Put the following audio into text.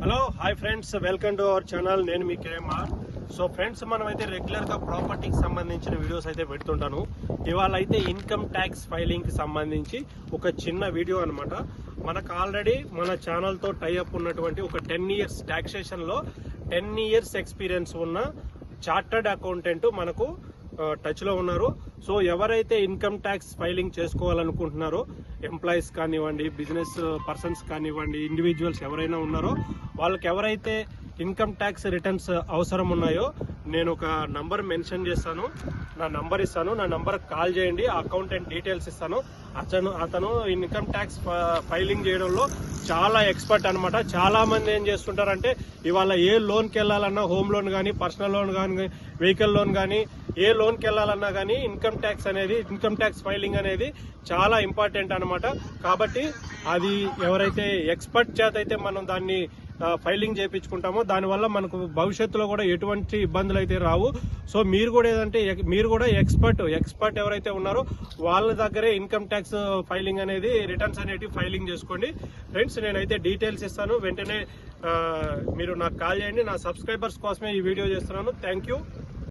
Hello hi friends, welcome to our channel. నేను మీ KMR. So friends, మనమైతే regular గా ప్రాపర్టీకి సంబంధించిన వీడియోస్ అయితే పెడుతుంటాను. ఇవాళ అయితే ఇన్కమ్ ట్యాక్స్ ఫైలింగ్ కి సంబంధించి ఒక చిన్న వీడియో అన్నమాట. మనకు ఆల్రెడీ మన ఛానల్ తో టైఅప్ ఉన్నటువంటి ఒక 10 ఇయర్స్ టాక్సేషన్ లో 10 ఇయర్స్ ఎక్స్పీరియన్స్ ఉన్న చార్టర్డ్ అకౌంటెంట్ మనకు టచ్ లో ఉన్నారు. సో ఎవరైతే ఇన్కమ్ ట్యాక్స్ ఫైలింగ్ చేసుకోవాలనుకుంటున్నారో, ఎంప్లాయీస్ కానివ్వండి, బిజినెస్ పర్సన్స్ కానివ్వండి, ఇండివిజువల్స్ ఎవరైనా ఉన్నారో, వాళ్ళకి ఎవరైతే ఇన్కమ్ ట్యాక్స్ రిటర్న్స్ అవసరం ఉన్నాయో, నేను ఒక నంబర్ మెన్షన్ చేస్తాను, నా నంబర్ ఇస్తాను. నా నంబర్ కాల్ చేయండి, అకౌంటెంట్ డీటెయిల్స్ ఇస్తాను. అతను ఇన్కమ్ ట్యాక్స్ ఫైలింగ్ చేయడంలో చాలా ఎక్స్పర్ట్ అనమాట. చాలా మంది ఏం చేస్తుంటారంటే, ఇవాళ ఏ లోన్కి వెళ్ళాలన్నా, హోమ్ లోన్ కానీ, పర్సనల్ లోన్ కానీ, వెహికల్ లోన్ కానీ, ఏ లోన్కి వెళ్ళాలన్నా కానీ ఇన్కమ్ ట్యాక్స్ ఫైలింగ్ అనేది చాలా ఇంపార్టెంట్ అనమాట. కాబట్టి అది ఎవరైతే ఎక్స్పర్ట్ చేత అయితే మనం దాన్ని ఫైలింగ్ చేయించుకుంటామో, దానివల్ల మనకు భవిష్యత్తులో కూడా ఎటువంటి ఇబ్బందులు అయితే రావు. సో మీరు కూడా ఏదంటే ఎక్స్పర్ట్ ఎవరైతే ఉన్నారో వాళ్ళ దగ్గరే ఇన్కమ్ ట్యాక్స్ ఫైలింగ్ అనేది, రిటర్న్స్ అనేవి ఫైలింగ్ చేసుకోండి ఫ్రెండ్స్. నేనైతే డీటెయిల్స్ ఇస్తాను, వెంటనే మీరు నాకు కాల్ చేయండి. నా సబ్స్క్రైబర్స్ కోసమే ఈ వీడియో చేస్తున్నాను. Thank you.